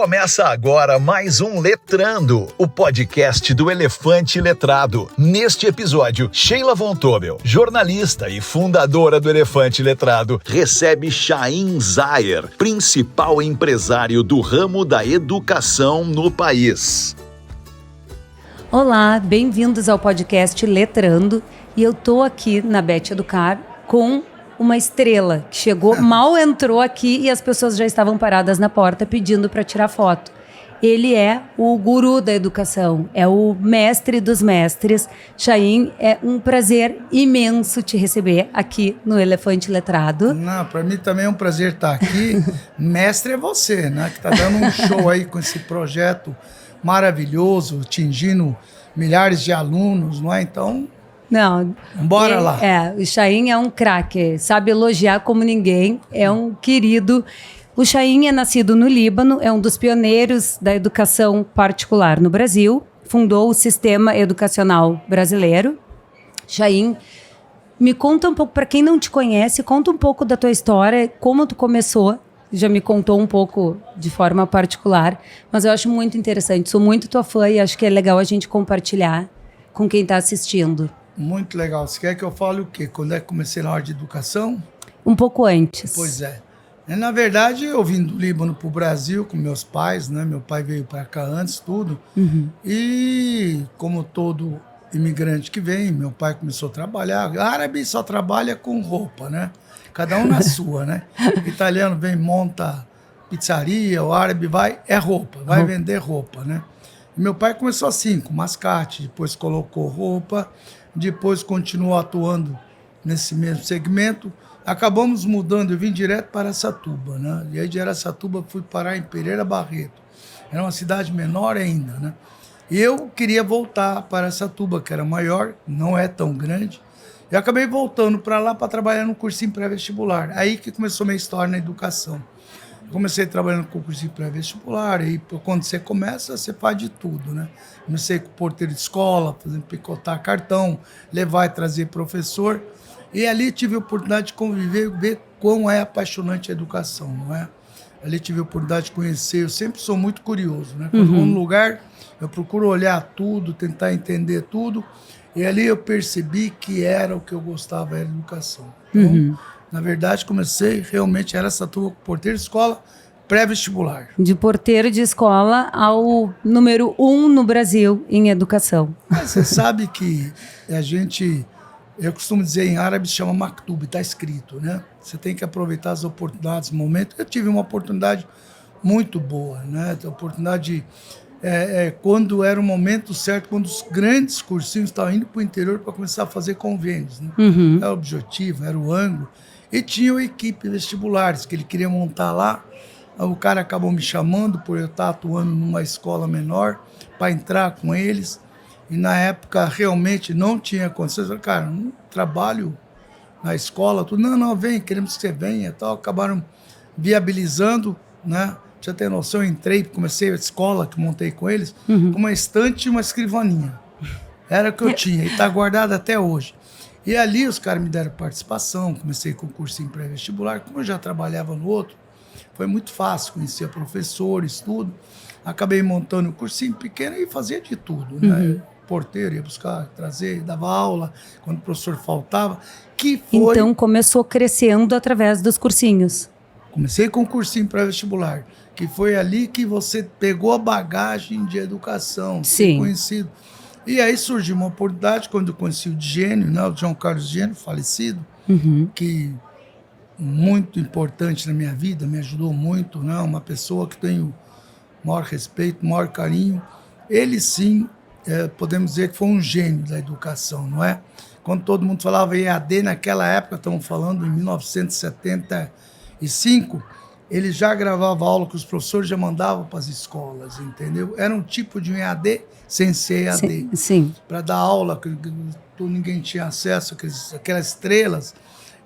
Começa agora mais um Letrando, o podcast do Elefante Letrado. Neste episódio, Sheila Von Tobel, jornalista e fundadora do Elefante Letrado, recebe Chaim Zayer, principal empresário do ramo da educação no país. Olá, bem-vindos ao podcast Letrando. E eu tô aqui na Bet Educar com uma estrela que chegou, mal entrou aqui e as pessoas já estavam paradas na porta pedindo para tirar foto. Ele é o guru da educação, é o mestre dos mestres. Chaim, é um prazer imenso te receber aqui no Elefante Letrado. Não, para mim também é um prazer estar aqui. Mestre é você, né? Que está dando um show aí com esse projeto maravilhoso, atingindo milhares de alunos, não é? Então... Não. Bora lá. O Chaim é um craque, sabe elogiar como ninguém, é um querido. O Chaim é nascido no Líbano, é um dos pioneiros da educação particular no Brasil, fundou o Sistema Educacional Brasileiro. Chaim, me conta um pouco, para quem não te conhece, conta um pouco da tua história, como tu começou. Já me contou um pouco de forma particular, mas eu acho muito interessante, sou muito tua fã e acho que é legal a gente compartilhar com quem está assistindo. Muito legal. Você quer que eu fale o quê? Quando é que comecei na área de educação? Um pouco antes. Pois é. Na verdade, eu vim do Líbano para o Brasil com meus pais, né? Meu pai veio para cá antes, tudo. Uhum. E como todo imigrante que vem, meu pai começou a trabalhar. Árabe só trabalha com roupa, né? Cada um na sua, né? O italiano vem, monta pizzaria, o árabe é roupa, vai vender roupa, né? E meu pai começou assim, com mascate, depois colocou roupa, depois continuou atuando nesse mesmo segmento. Acabamos mudando, eu vim direto para Araçatuba, né? E aí de Araçatuba fui parar em Pereira Barreto. Era uma cidade menor ainda, né? E eu queria voltar para Araçatuba, que era maior, não é tão grande. E acabei voltando para lá para trabalhar no cursinho pré-vestibular. Aí que começou minha história na educação. Comecei trabalhando com cursinho pré-vestibular, e quando você começa, você faz de tudo, né? Comecei com porteiro de escola, fazendo picotar cartão, levar e trazer professor. E ali tive a oportunidade de conviver, ver como é apaixonante a educação, não é? Ali tive a oportunidade de conhecer, eu sempre sou muito curioso, né? Quando vou num lugar, eu procuro olhar tudo, tentar entender tudo. E ali eu percebi que era o que eu gostava, era educação. Então, na verdade, comecei realmente, era Araçatuba, porteiro de escola, pré-vestibular. De porteiro de escola ao número 1 no Brasil em educação. Mas você sabe que eu costumo dizer em árabe, se chama maktub, está escrito, né? Você tem que aproveitar as oportunidades, momentos. Eu tive uma oportunidade muito boa, né? A oportunidade quando era o momento certo, quando os grandes cursinhos estavam indo para o interior para começar a fazer convênios, né? Era o objetivo, era o ângulo. E tinha a equipe vestibulares que ele queria montar lá. O cara acabou me chamando por eu estar atuando numa escola menor para entrar com eles. E na época realmente não tinha condições. Eu falei, cara, não trabalho na escola, tudo. Não, vem, queremos que você venha e tal. Acabaram viabilizando, né? Já tem noção, eu entrei, comecei a escola que montei com eles, com uma estante e uma escrivaninha. Era o que eu tinha, e está guardado até hoje. E ali os caras me deram participação, comecei com o cursinho pré-vestibular, como eu já trabalhava no outro, foi muito fácil, conhecia professores, tudo. Acabei montando um cursinho pequeno e fazia de tudo, né? Porteiro, ia buscar, trazer, dava aula, quando o professor faltava, que foi... Então começou crescendo através dos cursinhos. Comecei com o cursinho pré-vestibular, que foi ali que você pegou a bagagem de educação, ser conhecido. E aí surgiu uma oportunidade, quando eu conheci o Digênio, né, o João Carlos Digênio, falecido, que muito importante na minha vida, me ajudou muito, né, uma pessoa que tenho maior respeito, maior carinho. Ele sim, podemos dizer que foi um gênio da educação, não é? Quando todo mundo falava em EAD, naquela época, estamos falando em 1975, ele já gravava aula que os professores já mandavam para as escolas, entendeu? Era um tipo de um EAD sem ser EAD. Sim. Para dar aula, que ninguém tinha acesso aquelas estrelas.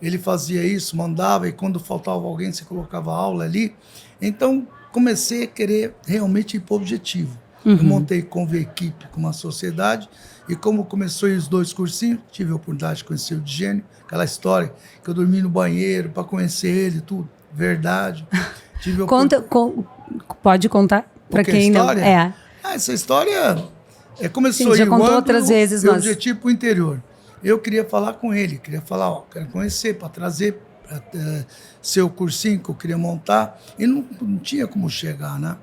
Ele fazia isso, mandava, e quando faltava alguém, você colocava aula ali. Então, comecei a querer realmente ir para o objetivo. Eu montei com a equipe, com uma sociedade, e como começou os 2 cursinhos, tive a oportunidade de conhecer o Digênio, aquela história que eu dormi no banheiro para conhecer ele, tudo, verdade. Pode contar para quem não... História? Essa história começou já contou outras vezes. O objetivo pro interior. Eu queria falar com ele, queria falar, quero conhecer, para trazer seu cursinho que eu queria montar, e não tinha como chegar, né?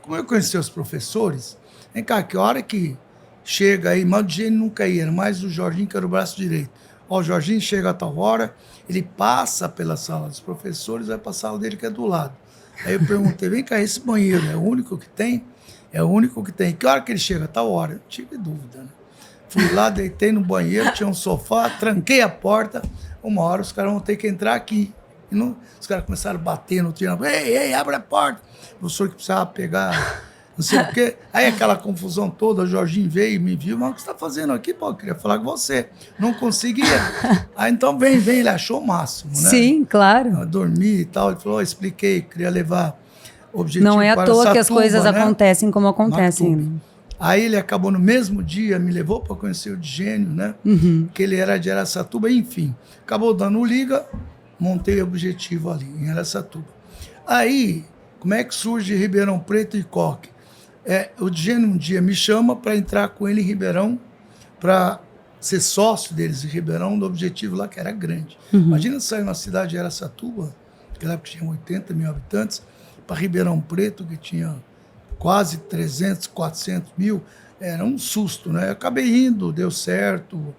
Como eu conheci os professores, vem cá, que hora que chega aí, mas o Gênio nunca ia, era mais o Jorginho que era o braço direito. O Jorginho chega a tal hora, ele passa pela sala dos professores, vai para a sala dele que é do lado. Aí eu perguntei, vem cá, esse banheiro é o único que tem? É o único que tem. Que hora que ele chega? A tal hora. Eu tive dúvida, né? Fui lá, deitei no banheiro, tinha um sofá, tranquei a porta. Uma hora os caras vão ter que entrar aqui. E não, os caras começaram a bater no tiro. Ei, abre a porta. O professor que precisava pegar, não sei o quê. Aí aquela confusão toda, o Jorginho veio e me viu. Mas o que você está fazendo aqui? Pô, eu queria falar com você. Não conseguia. Aí então vem, ele achou o máximo, né? Sim, claro. Eu dormi e tal. Ele falou, expliquei, queria levar o objetivo. Não é à toa Satuba, que as coisas acontecem como acontecem. Matuba. Aí ele acabou no mesmo dia, me levou para conhecer o Digênio, né? Que ele era de Araçatuba, enfim. Acabou dando liga, montei o objetivo ali, em Araçatuba. Aí, como é que surge Ribeirão Preto e Coque? O Digênio um dia me chama para entrar com ele em Ribeirão, para ser sócio deles em Ribeirão, do objetivo lá que era grande. Imagina sair na cidade de Araçatuba, naquela época tinha 80 mil habitantes, para Ribeirão Preto, que tinha quase 300, 400 mil, era um susto, né? Eu acabei indo, deu certo,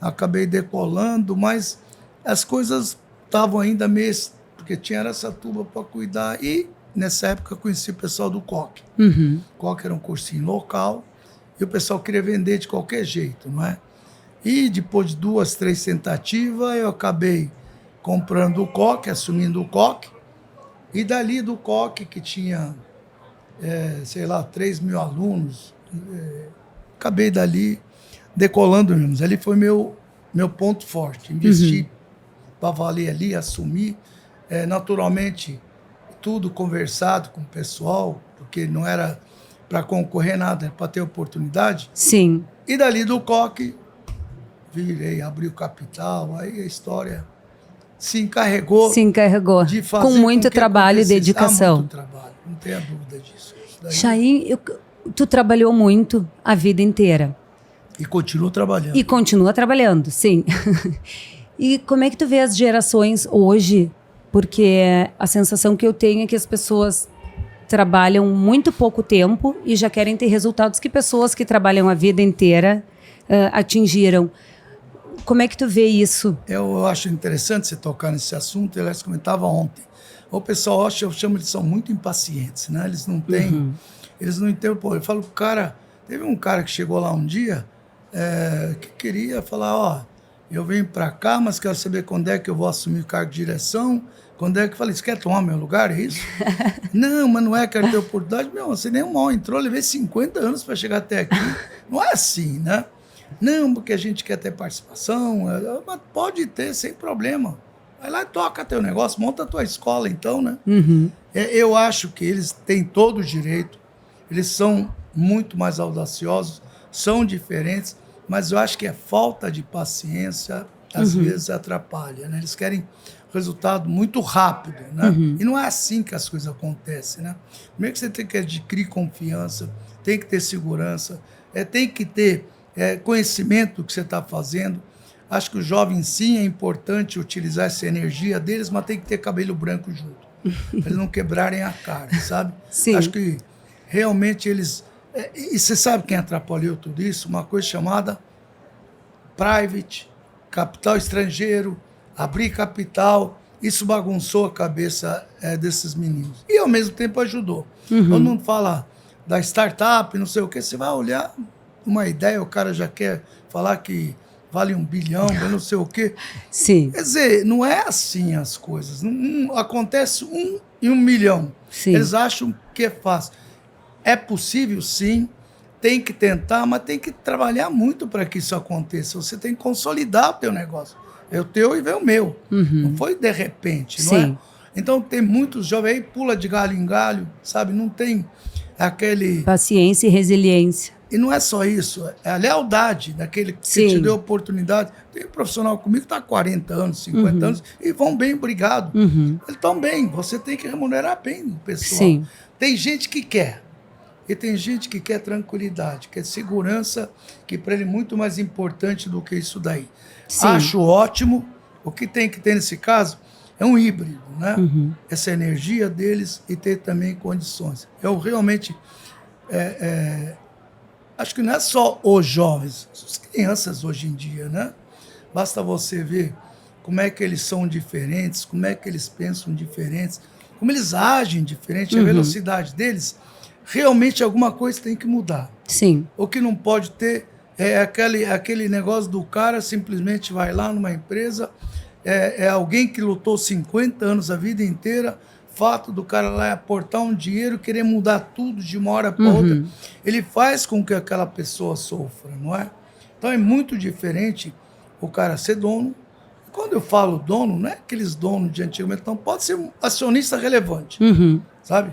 acabei decolando, mas as coisas estavam ainda meio... porque tinha Araçatuba para cuidar, e nessa época eu conheci o pessoal do Coque. Coque era um cursinho local, e o pessoal queria vender de qualquer jeito, não é? E depois de 2, 3 tentativas, eu acabei comprando o Coque, assumindo o Coque, e dali do Coque, que tinha... 3 mil alunos, acabei dali decolando mesmo. Ali foi meu ponto forte, investi para valer ali, assumir, naturalmente tudo conversado com o pessoal, porque não era para concorrer nada, era para ter oportunidade. Sim. E dali do Coque, virei, abri o capital, aí a história se encarregou de fazer com muito trabalho e dedicação. Muito trabalho, não tenha dúvida disso. Chaim, tu trabalhou muito a vida inteira. E continua trabalhando. E continua trabalhando, sim. E como é que tu vê as gerações hoje? Porque a sensação que eu tenho é que as pessoas trabalham muito pouco tempo e já querem ter resultados que pessoas que trabalham a vida inteira atingiram. Como é que tu vê isso? Eu acho interessante você tocar nesse assunto. Eu comentava ontem. O pessoal acha, eu chamo, eles são muito impacientes, né? Eles não têm, eles não entendem. Pô, eu falo, teve um cara que chegou lá um dia que queria falar, eu venho para cá, mas quero saber quando é que eu vou assumir o cargo de direção, quando é que eu falei, você quer tomar meu lugar, é isso? Não, mas não é, quero ter oportunidade. Meu, você nem mal entrou, levei 50 anos para chegar até aqui. Não é assim, né? Não, porque a gente quer ter participação, mas pode ter, sem problema. Vai lá e toca teu negócio, monta a tua escola então, né? Eu acho que eles têm todo o direito, eles são muito mais audaciosos, são diferentes, mas eu acho que falta de paciência, às vezes atrapalha, né? Eles querem resultado muito rápido, né? E não é assim que as coisas acontecem, né? Primeiro que você tem que adquirir confiança, tem que ter segurança, tem que ter conhecimento do que você está fazendo. Acho que o jovem, sim, é importante utilizar essa energia deles, mas tem que ter cabelo branco junto, para eles não quebrarem a cara, sabe? Sim. Acho que realmente eles... e você sabe quem atrapalhou tudo isso? Uma coisa chamada private, capital estrangeiro, abrir capital. Isso bagunçou a cabeça desses meninos. E, ao mesmo tempo, ajudou. Quando não fala da startup, não sei o quê, você vai olhar uma ideia, o cara já quer falar que vale 1 bilhão, não sei o quê. Sim. Quer dizer, não é assim as coisas. Acontece 1 em 1 milhão. Sim. Eles acham que é fácil. É possível, sim. Tem que tentar, mas tem que trabalhar muito para que isso aconteça. Você tem que consolidar o teu negócio. É o teu e vem o meu. Não foi de repente, não é? Então, tem muitos jovens aí, pula de galho em galho, sabe? Não tem aquele... paciência e resiliência. E não é só isso, é a lealdade daquele que te deu oportunidade. Tem um profissional comigo que está há 40 anos, 50 anos, e vão bem, obrigado. Eles estão bem, você tem que remunerar bem o pessoal. Tem gente que quer. E tem gente que quer tranquilidade, quer segurança, que para ele é muito mais importante do que isso daí. Sim. Acho ótimo. O que tem que ter nesse caso é um híbrido, né? Essa energia deles e ter também condições. Eu realmente acho que não é só os jovens, as crianças hoje em dia, né? Basta você ver como é que eles são diferentes, como é que eles pensam diferentes, como eles agem diferente, a velocidade deles. Realmente alguma coisa tem que mudar. Sim. O que não pode ter é aquele negócio do cara simplesmente vai lá numa empresa, é alguém que lutou 50 anos a vida inteira, fato do cara lá aportar um dinheiro, querer mudar tudo de uma hora para outra, ele faz com que aquela pessoa sofra, não é? Então é muito diferente o cara ser dono. Quando eu falo dono, não é aqueles donos de antigamente, não, pode ser um acionista relevante. Sabe?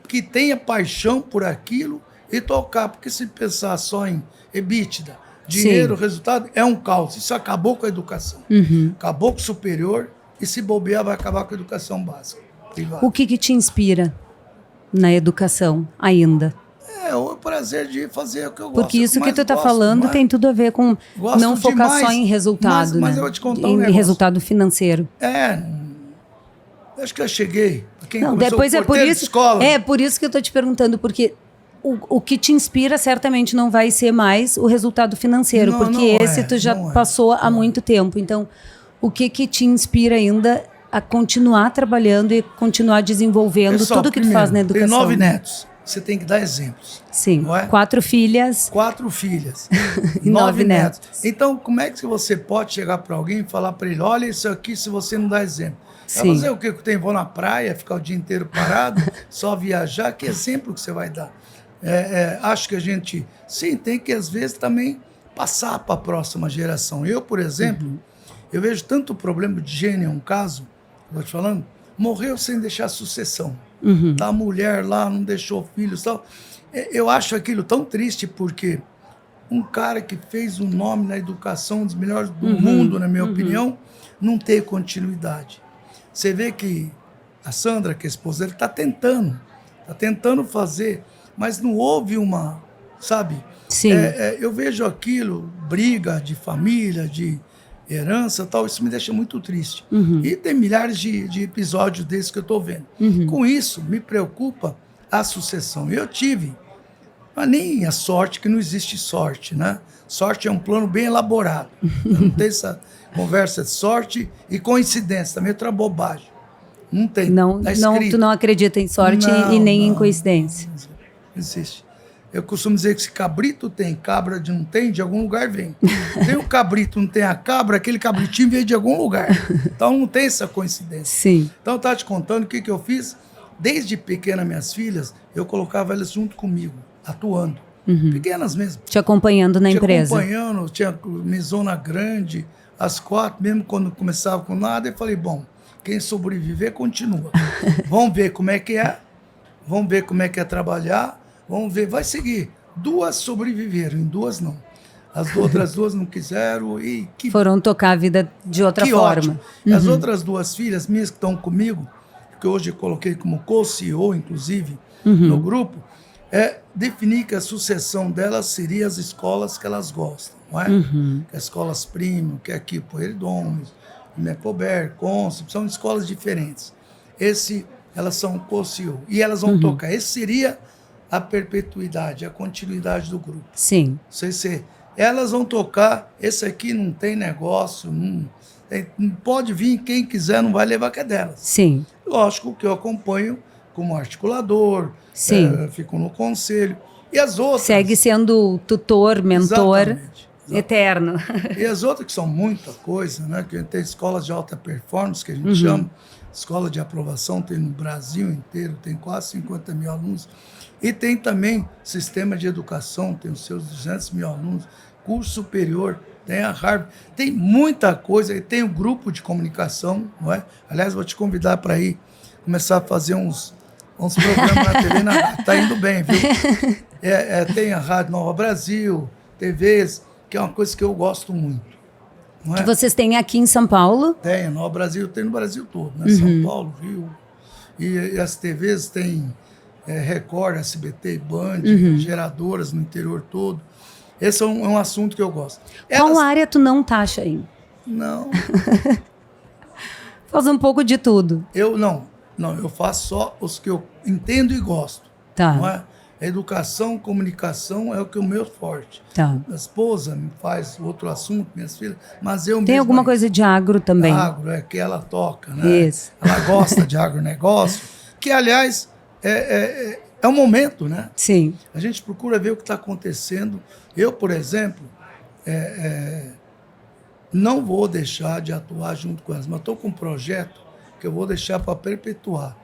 Que tenha paixão por aquilo e tocar, porque se pensar só em EBITDA, dinheiro, resultado, é um caos. Isso acabou com a educação. Acabou com o superior e se bobear vai acabar com a educação básica. Privada. O que te inspira na educação ainda? É o prazer de fazer o que eu gosto. Porque isso que tu tá gosto, falando tem tudo a ver com Gosto não focar demais, só em resultado, mas né? eu vou te contar um em negócio. resultado financeiro. Acho que eu cheguei. Quem Não, começou, depois é por porteiro de isso. escola. É por isso que eu tô te perguntando, porque o que te inspira certamente não vai ser mais o resultado financeiro, Não, porque não esse tu já passou há muito tempo. Então, o que te inspira ainda a continuar trabalhando e continuar desenvolvendo Pessoal, tudo que tu faz na educação? Tem 9 netos. Você tem que dar exemplos. Sim. Não é? 4 filhas. 4 filhas. E 9 netos. Então, como é que você pode chegar para alguém e falar para ele, olha isso aqui, se você não dá exemplo? Sim. Fazer o que eu tenho? Vou na praia, ficar o dia inteiro parado, só viajar, que exemplo que você vai dar? Acho que a gente, sim, tem que às vezes também passar para a próxima geração. Eu, por exemplo, eu vejo tanto problema de gênio, um caso, estou te falando, morreu sem deixar sucessão. A mulher lá não deixou filhos e tal. Eu acho aquilo tão triste porque um cara que fez um nome na educação, um dos melhores do mundo, na minha opinião, não tem continuidade. Você vê que a Sandra, que é a esposa dele, está tentando fazer, mas não houve uma, sabe? Sim. Eu vejo aquilo, briga de família, de herança e tal, isso me deixa muito triste. E tem milhares de episódios desses que eu estou vendo. Com isso, me preocupa a sucessão. Eu tive, mas nem a sorte, que não existe sorte, né? Sorte é um plano bem elaborado. Não tem essa conversa de sorte e coincidência, também é outra bobagem. Não tem. Não, Tá tu não acredita em sorte e nem em coincidência. Não existe. Eu costumo dizer que se cabrito tem, cabra não tem, de algum lugar vem. Tem o cabrito, não tem a cabra, aquele cabritinho veio de algum lugar. Então não tem essa coincidência. Sim. Então eu estava te contando o que eu fiz. Desde pequena, minhas filhas, eu colocava elas junto comigo, atuando. Pequenas mesmo. Te acompanhando na empresa. Acompanhando, tinha mesona grande, as 4, mesmo quando começava com nada, eu falei, bom, quem sobreviver, continua. Vamos ver como é que é, vamos ver como é que é trabalhar, vamos ver, vai seguir. 2 sobreviveram, em 2 não. As outras 2 não quiseram e... Foram tocar a vida de outra forma. As outras 2 filhas minhas que estão comigo, que hoje eu coloquei como co-CEO, inclusive, no grupo, definir que a sucessão delas seria as escolas que elas gostam, não é? As escolas premium, que é aqui, Poeidomus, Mecober, Concept, são escolas diferentes. Elas são co-CEO. E elas vão tocar. Esse seria a perpetuidade, a continuidade do grupo. Sim. Elas vão tocar, esse aqui não tem negócio, não pode vir quem quiser, não vai levar que é delas. Sim. Lógico que eu acompanho como articulador, fico no conselho. E as outras... Segue sendo tutor, mentor. Exatamente. Eterno. E as outras que são muita coisa, né? Que tem escolas de alta performance, que a gente chama, escola de aprovação, tem no Brasil inteiro, tem quase 50 mil alunos. E tem também sistema de educação, tem os seus 200 mil alunos, curso superior, tem a Harvard, tem muita coisa, e tem o grupo de comunicação, não é? Aliás, vou te convidar para ir começar a fazer uns programas na TV, tá indo bem, viu? Tem a Rádio Nova Brasil, TVs, que é uma coisa que eu gosto muito. Não é? Que vocês têm aqui em São Paulo? Tem, Nova Brasil, tem no Brasil todo, né? São Paulo, Rio. E as TVs tem Record, SBT, Band, geradoras no interior todo. Esse é um assunto que eu gosto. Qual área tu não tá, Chain? Não. Faz um pouco de tudo. Eu faço só os que eu entendo e gosto. Tá. Não é? Educação, comunicação é o que o meu forte. Tá. Minha esposa me faz outro assunto, minhas filhas, mas eu Tem mesmo... alguma coisa de agro também? Agro, que ela toca, né? Isso. Ela gosta de agronegócio, que, aliás, é um momento, né? Sim. A gente procura ver o que está acontecendo. Eu, por exemplo, não vou deixar de atuar junto com elas, mas estou com um projeto que eu vou deixar para perpetuar.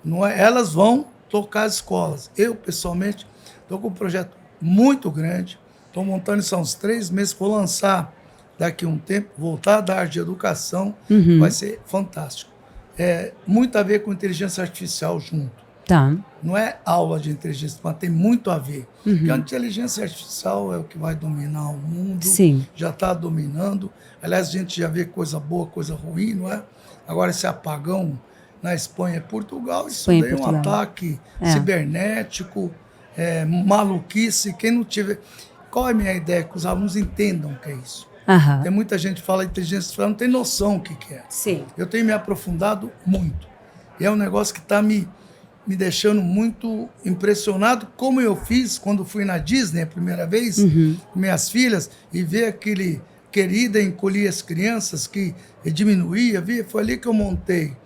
Não é, elas vão tocar as escolas. Eu, pessoalmente, estou com um projeto muito grande, estou montando isso há uns 3 meses, vou lançar daqui a um tempo, voltar da área de educação, vai ser fantástico. Muito a ver com inteligência artificial junto. Tá. Não é aula de inteligência, mas tem muito a ver. Porque a inteligência artificial é o que vai dominar o mundo, Sim. já está dominando. Aliás, a gente já vê coisa boa, coisa ruim, não é? Agora, esse apagão na Espanha e Portugal, isso daí é um ataque cibernético, maluquice. Quem não tiver... Qual é a minha ideia? Que os alunos entendam o que é isso. Tem muita gente que fala inteligência artificial, não tem noção o que é. Sim. Eu tenho me aprofundado muito. E é um negócio que está me deixando muito impressionado, como eu fiz quando fui na Disney a primeira vez, com minhas filhas, e ver aquele querida encolher as crianças, que diminuía, foi ali que eu montei.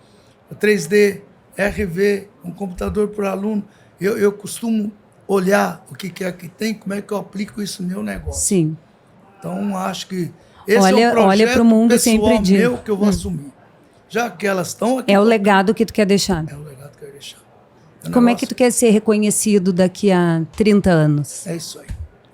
3D, RV, um computador por aluno. Eu costumo olhar o que é que tem, como é que eu aplico isso no meu negócio. Sim. Então, acho que esse é um projeto pro mundo pessoal sempre meu que eu vou assumir. Já que elas estão aqui... É o legado que tu quer deixar. É o legado que eu quero deixar. Como é que tu quer ser reconhecido daqui a 30 anos? É isso aí.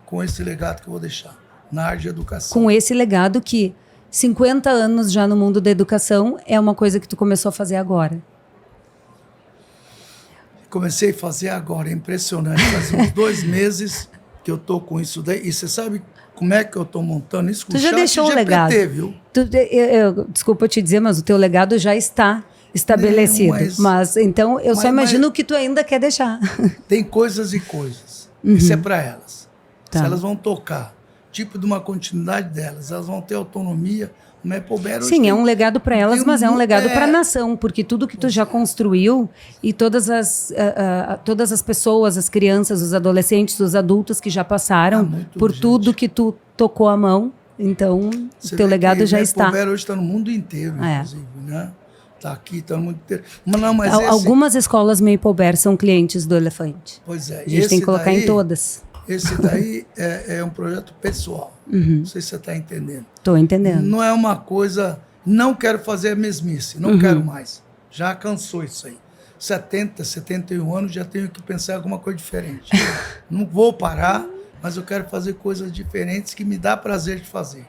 Com esse legado que eu vou deixar na área de educação. Com esse legado que 50 anos já no mundo da educação é uma coisa que tu começou a fazer agora. Comecei a fazer agora, é impressionante. Faz uns 2 meses que eu tô com isso daí. E você sabe como é que eu tô montando isso? Com Tu já deixou o legado. Viu? Desculpa te dizer, mas o teu legado já está estabelecido. Não, mas então eu só imagino o que tu ainda quer deixar. Tem coisas e coisas. Isso é para elas. Tá. Se elas vão tocar, tipo de uma continuidade delas, elas vão ter autonomia. O Mapleberry Sim, é um legado para elas, mas é um legado para a nação, porque tudo que tu já construiu e todas as pessoas, as crianças, os adolescentes, os adultos que já passaram por tudo que tu tocou a mão, então o teu legado já está. O Mapleberry hoje está no mundo inteiro, inclusive, né? Está aqui, está no mundo inteiro. Mas algumas escolas Mapleberry são clientes do Elefante. Pois é. A gente tem que colocar em todas. Esse daí é um projeto pessoal. Não sei se você está entendendo. Estou entendendo. Não é uma coisa... Não quero fazer a mesmice. Não quero mais. Já cansou isso aí. 70, 71 anos, já tenho que pensar em alguma coisa diferente. Não vou parar, mas eu quero fazer coisas diferentes que me dá prazer de fazer.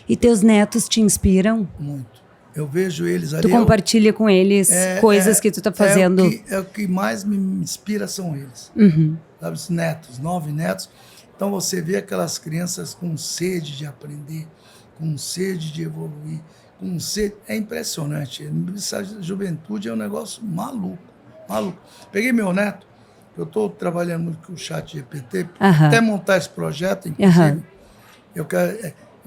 E teus netos te inspiram? Muito. Eu vejo eles ali... Tu compartilha com eles coisas que tu está fazendo? O que mais me inspira são eles. Sabe, os netos, 9 netos. Então você vê aquelas crianças com sede de aprender, com sede de evoluir, com sede... É impressionante. Essa juventude é um negócio maluco, maluco. Peguei meu neto, eu estou trabalhando muito com o ChatGPT, até montar esse projeto, inclusive. Eu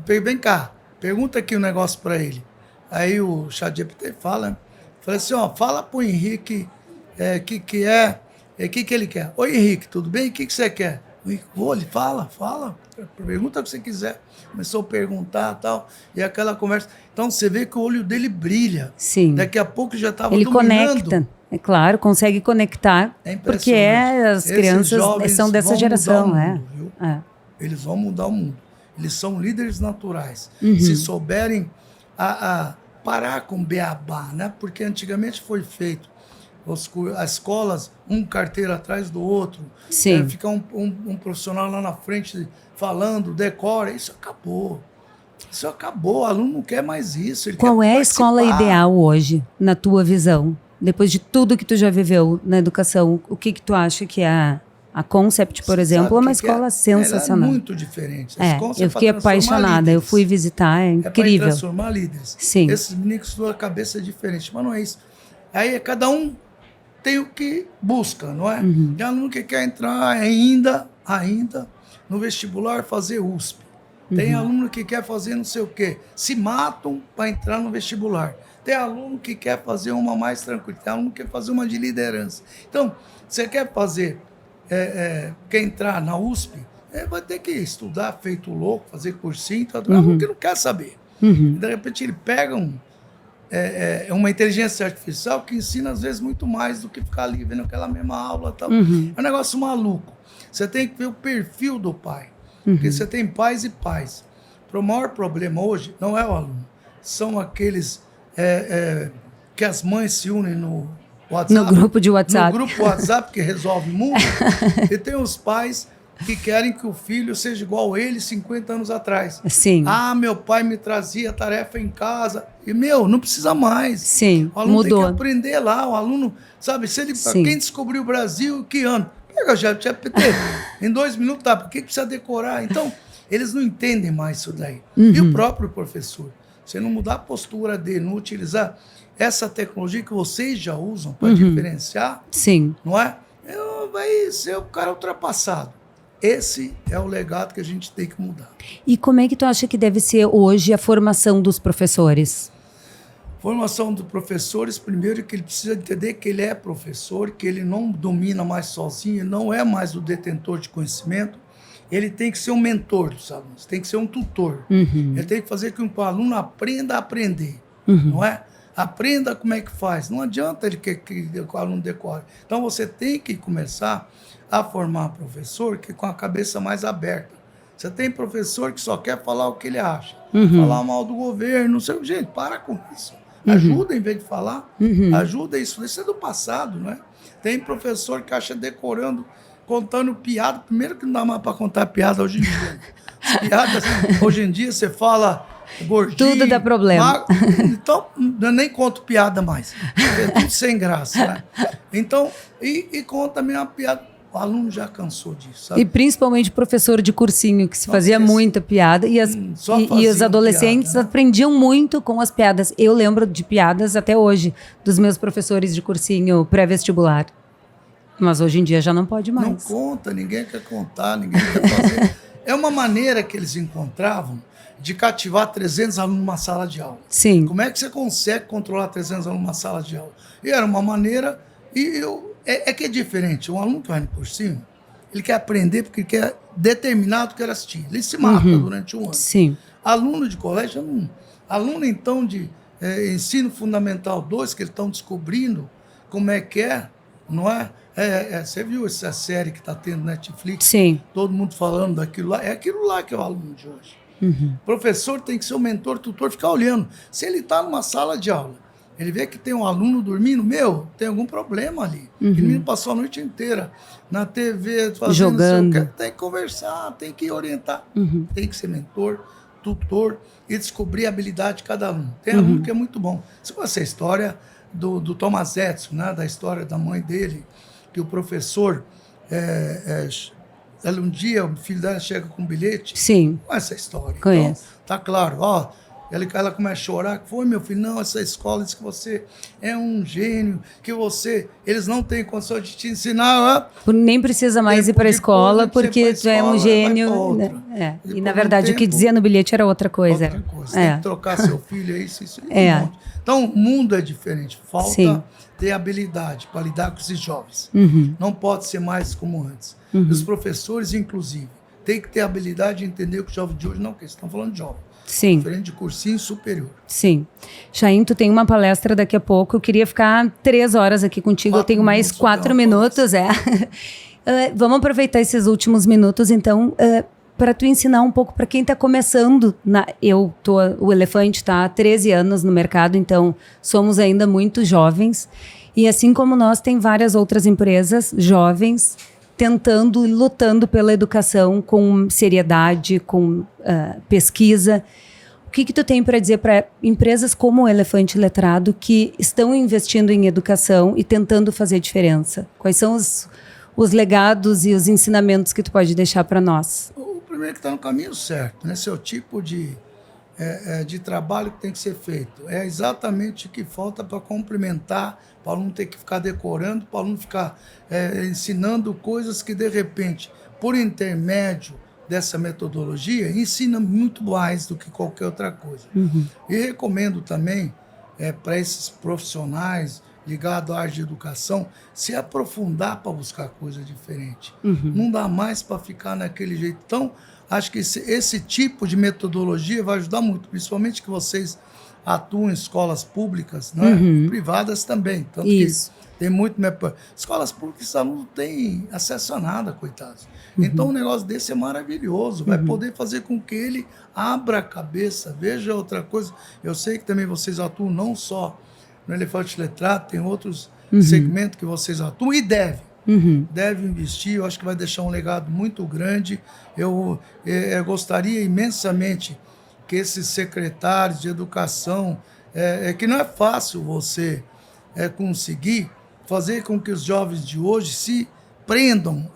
peguei, vem cá, pergunta aqui um negócio para ele. Aí o ChatGPT fala, falei assim, fala pro Henrique o que ele quer. Oi, Henrique, tudo bem? O que você quer? O Henrique, ele fala, pergunta o que você quiser. Começou a perguntar e tal, e aquela conversa. Então você vê que o olho dele brilha. Sim. Daqui a pouco já estava dominando. Ele conecta, é claro, consegue conectar, porque as crianças são dessa geração. Mundo, eles vão mudar o mundo. Eles são líderes naturais. Se souberem parar com beabá, né? Porque antigamente foi feito as escolas, um carteiro atrás do outro, ficar um profissional lá na frente falando, decora, isso acabou. O aluno não quer mais isso. Qual é a escola ideal hoje, na tua visão? Depois de tudo que tu já viveu na educação, o que tu acha que é a Concept, por exemplo, é uma escola sensacional. É muito diferente. Eu fiquei apaixonada, eu fui visitar, é incrível. É para transformar líderes. Sim. Esses meninos que estudam a cabeça diferente, mas não é isso. Aí cada um tem o que busca, não é? Tem aluno que quer entrar ainda no vestibular fazer USP. Tem aluno que quer fazer não sei o quê. Se matam para entrar no vestibular. Tem aluno que quer fazer uma mais tranquila. Tem aluno que quer fazer uma de liderança. Então, você quer fazer, quer entrar na USP, vai ter que estudar feito louco, fazer cursinho, tá? Aluno que não quer saber. De repente ele pega uma inteligência artificial que ensina às vezes muito mais do que ficar ali vendo aquela mesma aula. Tal. É um negócio maluco. Você tem que ver o perfil do pai. Porque você tem pais e pais. O maior problema hoje não é o aluno. São aqueles que as mães se unem no WhatsApp. No grupo de WhatsApp. No grupo WhatsApp que resolve o mundo. E tem os pais que querem que o filho seja igual a ele 50 anos atrás. Sim. Ah, meu pai me trazia tarefa em casa. E, não precisa mais. Sim, o aluno mudou. tem que aprender lá. O aluno, sabe, se ele, quem descobriu o Brasil, que ano? Pega o ChatGPT. Em 2 minutos, tá, por que precisa decorar? Então, eles não entendem mais isso daí. E o próprio professor, você não mudar a postura dele, não utilizar essa tecnologia que vocês já usam para diferenciar, Sim. não é? Vai ser o cara ultrapassado. Esse é o legado que a gente tem que mudar. E como é que tu acha que deve ser hoje a formação dos professores? Formação dos professores, primeiro que ele precisa entender que ele é professor, que ele não domina mais sozinho, ele não é mais o detentor de conhecimento, ele tem que ser um mentor dos alunos, tem que ser um tutor. Ele tem que fazer com que o aluno aprenda a aprender, não é? Aprenda como é que faz. Não adianta ele que o aluno decore. Então você tem que começar a formar professor que com a cabeça mais aberta. Você tem professor que só quer falar o que ele acha, falar mal do governo, não sei. Gente, para com isso. Ajuda em vez de falar, ajuda isso. Isso é do passado, não é? Tem professor que acha decorando, contando piada. Primeiro que não dá mais para contar piada hoje em dia. As piadas, hoje em dia você fala gordinho. Tudo dá problema. Então, eu nem conto piada mais. É tudo sem graça, né? Então, e conta também uma piada. O aluno já cansou disso, sabe? E principalmente professor de cursinho, que se fazia muita piada. E os adolescentes piada, né? aprendiam muito com as piadas. Eu lembro de piadas até hoje, dos meus professores de cursinho pré-vestibular. Mas hoje em dia já não pode mais. Não conta, ninguém quer contar, ninguém quer fazer. É uma maneira que eles encontravam de cativar 300 alunos numa sala de aula. Sim. Como é que você consegue controlar 300 alunos numa sala de aula? E era uma maneira... que é diferente. Um aluno que vai no cursinho, ele quer aprender porque ele quer determinado que quer assistir. Ele se mata durante um ano. Sim. Aluno de colégio, não. Aluno, então, de ensino fundamental 2, que eles estão descobrindo como é que é, não é? Você viu essa série que está tendo na Netflix? Sim. Todo mundo falando daquilo lá. É aquilo lá que é o aluno de hoje. O professor tem que ser o mentor, tutor, ficar olhando. Se ele está numa sala de aula, ele vê que tem um aluno dormindo, tem algum problema ali. O menino passou a noite inteira na TV, fazendo jogando. Tem que conversar, tem que orientar. Tem que ser mentor, tutor e descobrir a habilidade de cada aluno. Tem aluno que é muito bom. Se você a história do Thomas Edison, né, da história da mãe dele, que o professor, um dia o filho dela chega com um bilhete. Sim. Com essa história. Conheço. Então, tá claro, ó. Ela começa a chorar, que foi, meu filho, não, essa escola diz que você é um gênio, que eles não têm condição de te ensinar. Nem precisa mais ir para a escola, porque tu é um gênio. Né? E na verdade o que dizia no bilhete era outra coisa. Outra coisa. Tem que trocar seu filho, isso um monte. Então o mundo é diferente, falta ter habilidade para lidar com esses jovens. Não pode ser mais como antes. Os professores, inclusive, têm que ter a habilidade de entender que o jovem de hoje não quer. Estão falando de jovem. Sim. Diferente de cursinho superior. Sim. Chaim, tu tem uma palestra daqui a pouco. Eu queria ficar 3 horas aqui contigo. Eu tenho mais 4 minutos. Vamos aproveitar esses últimos minutos, então, para tu ensinar um pouco para quem está começando. O Elefante está há 13 anos no mercado, então somos ainda muito jovens. E assim como nós, tem várias outras empresas jovens tentando e lutando pela educação com seriedade, com pesquisa. O que tu tem para dizer para empresas como o Elefante Letrado que estão investindo em educação e tentando fazer diferença? Quais são os legados e os ensinamentos que tu pode deixar para nós? O primeiro que está no caminho certo, né? Esse é o tipo de de trabalho que tem que ser feito. É exatamente o que falta para complementar, para o aluno ter que ficar decorando, para o aluno ficar ensinando coisas que, de repente, por intermédio dessa metodologia, ensina muito mais do que qualquer outra coisa. E recomendo também para esses profissionais ligados à área de educação se aprofundar para buscar coisa diferente. Não dá mais para ficar naquele jeito. Então, acho que esse tipo de metodologia vai ajudar muito, principalmente que vocês atuam em escolas públicas, né? Privadas também. Tanto Isso. que tem muito... Escolas públicas não têm acesso a nada, coitados. Então, um negócio desse é maravilhoso. Vai poder fazer com que ele abra a cabeça, veja outra coisa. Eu sei que também vocês atuam não só no Elefante Letrado, tem outros segmentos que vocês atuam e devem. Deve investir, eu acho que vai deixar um legado muito grande. Eu gostaria imensamente que esses secretários de educação, que não é fácil você conseguir fazer com que os jovens de hoje se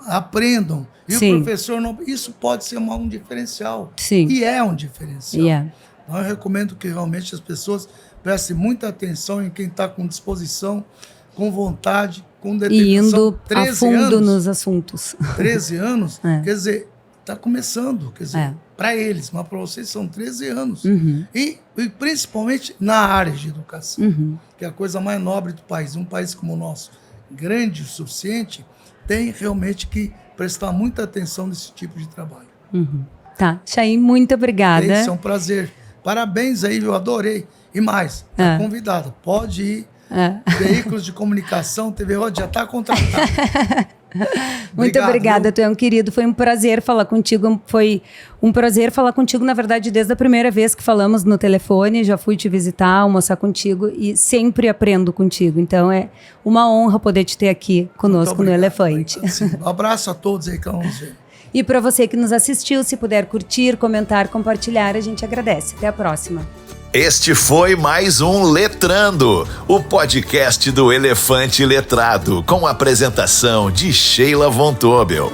aprendam, e Sim. o professor não... Isso pode ser um diferencial. Sim. E é um diferencial. Yeah. Então, eu recomendo que realmente as pessoas prestem muita atenção em quem está com disposição, com vontade, com determinação. E indo a 13 fundo anos, nos assuntos. 13 anos, quer dizer, está começando, quer dizer, para eles, mas para vocês são 13 anos. E principalmente na área de educação, que é a coisa mais nobre do país. Um país como o nosso, grande o suficiente, tem realmente que prestar muita atenção nesse tipo de trabalho. Tá, Chaim, muito obrigada. Isso é um prazer. Parabéns aí, eu adorei. E mais, tá convidada. Pode ir. Veículos de comunicação, TV Roda já está contratado. Muito obrigada, tu é um querido. Foi um prazer falar contigo. Foi um prazer falar contigo, na verdade, desde a primeira vez que falamos no telefone. Já fui te visitar, almoçar contigo e sempre aprendo contigo. Então é uma honra poder te ter aqui conosco no Elefante. Um abraço a todos aí que vamos ver. E para você que nos assistiu, se puder curtir, comentar, compartilhar, a gente agradece. Até a próxima. Este foi mais um Letrando, o podcast do Elefante Letrado, com a apresentação de Sheila Von Tobel.